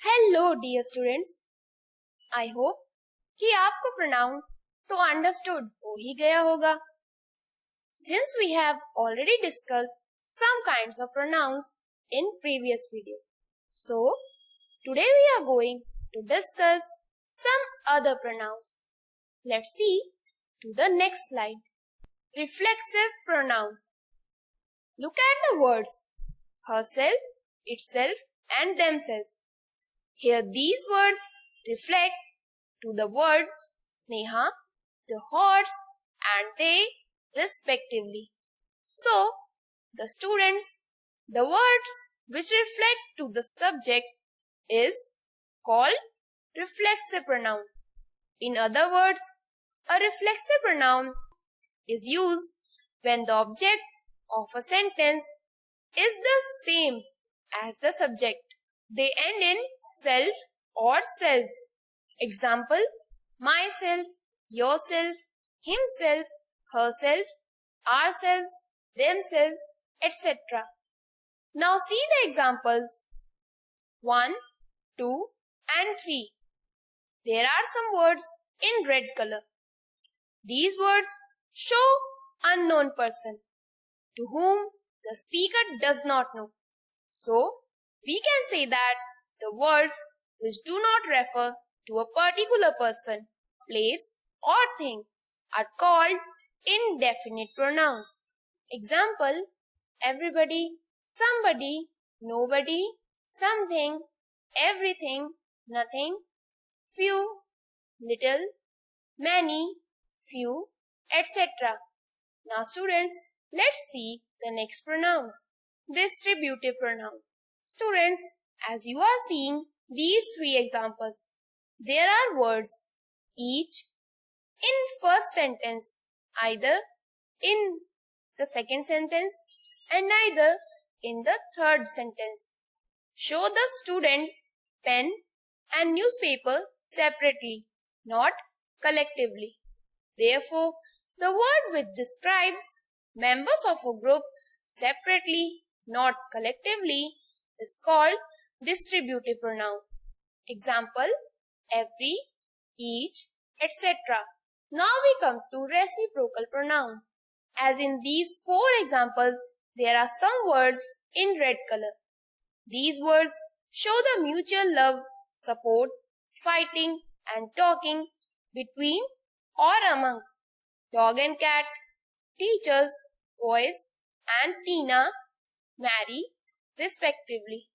Hello dear students, I hope कि आपको pronoun तो अंडरस्टूड हो ही गया होगा. Since we have already discussed some kinds of pronouns in previous video, so today we are going to discuss some other pronouns. Let's see to the next slide. Reflexive pronoun. Look at the words herself, itself and themselves. Here these words reflect to the words Sneha, the horse and they respectively. So, the students, the words which reflect to the subject is called reflexive pronoun. In other words, a reflexive pronoun is used when the object of a sentence is the same as the subject. They end in self or selves. Example, myself, yourself, himself, herself, ourselves, themselves, etc. Now see the examples 1, 2 and 3. There are some words in red color. These words show unknown person to whom the speaker does not know. So, we can say that the words which do not refer to a particular person, place or thing are called indefinite pronouns. Example, everybody, somebody, nobody, something, everything, nothing, few, little, many, few, etc. Now students, let's see the next pronoun. Distributive pronoun. Students, as you are seeing these three examples, there are words each in first sentence, either in the second sentence and neither in the third sentence. Show the student pen and newspaper separately, not collectively. Therefore, the word which describes members of a group separately, not collectively, is called distributive pronoun. Example, every, each, etc. Now we come to reciprocal pronoun. As in these four examples, there are some words in red color. These words show the mutual love, support, fighting and talking between or among dog and cat, teachers, boys and Tina, Mary, respectively.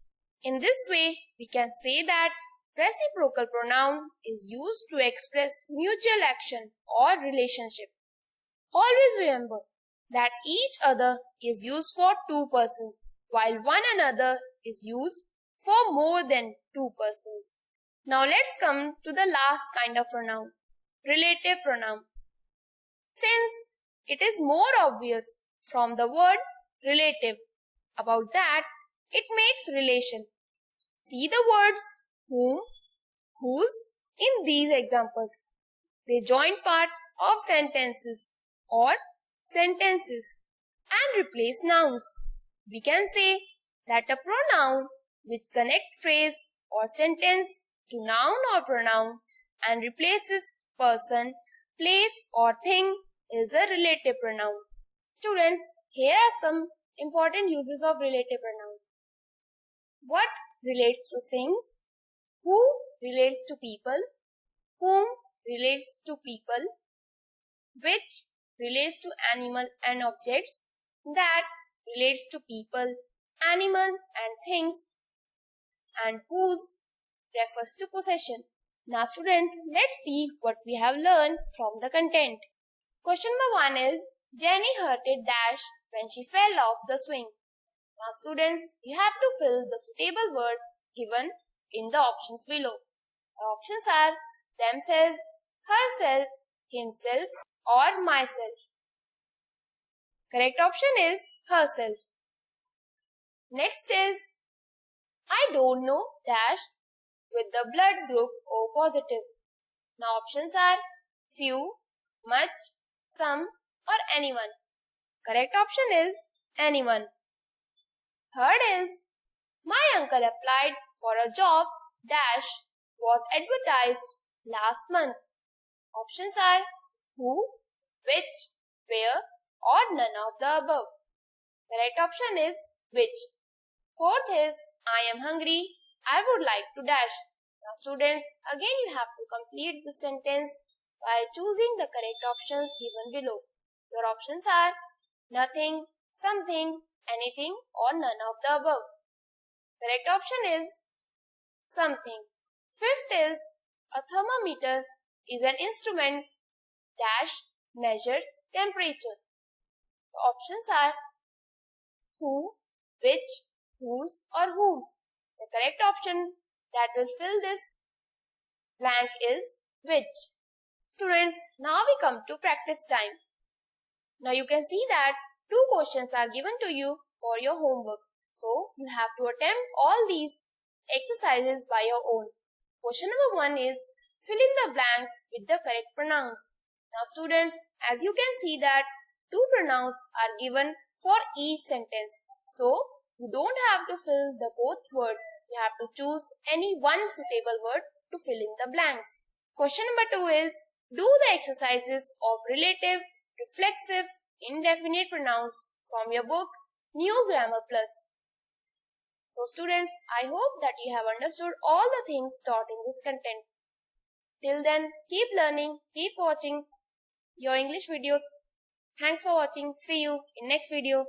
In this way, we can say that reciprocal pronoun is used to express mutual action or relationship. Always remember that each other is used for two persons, while one another is used for more than two persons. Now let's come to the last kind of pronoun, relative pronoun. Since it is more obvious from the word relative about that, it makes relation. See the words whom, whose in these examples. They join part of sentences or sentences and replace nouns. We can say that a pronoun which connects phrase or sentence to noun or pronoun and replaces person, place or thing is a relative pronoun. Students, here are some important uses of relative pronoun. What relates to things? Who relates to people? Whom relates to people? Which relates to animal and objects? That relates to people, animal and things. And whose refers to possession. Now students, let's see what we have learned from the content. Question number 1 is, Jenny hurted Dash when she fell off the swing. Now students, you have to fill the suitable word given in the options below. The options are themselves, herself, himself or myself. Correct option is herself. Next is, I don't know Dash with the blood group O positive. Now options are few, much, some or anyone. Correct option is anyone. Third is, my uncle applied for a job dash was advertised last month. Options are who, which, where, or none of the above. Correct option is which. Fourth is I am hungry, I would like to dash. Now students, again you have to complete the sentence by choosing the correct options given below. Your options are nothing, something, anything, or none of the above. Correct option is something. Fifth is a thermometer is an instrument dash measures temperature. The options are who, which, whose, or whom. The correct option that will fill this blank is which. Students, now we come to practice time. Now you can see that two questions are given to you for your homework. So you have to attempt all these exercises by your own. Question number 1 is fill in the blanks with the correct pronouns. Now students, as you can see that two pronouns are given for each sentence. So you don't have to fill the both words. You have to choose any one suitable word to fill in the blanks. Question number 2 is do the exercises of relative, reflexive, indefinite pronouns from your book New Grammar Plus. So students, I hope that you have understood all the things taught in this content. Till then, keep learning, keep watching your English videos. Thanks for watching. See you in next video.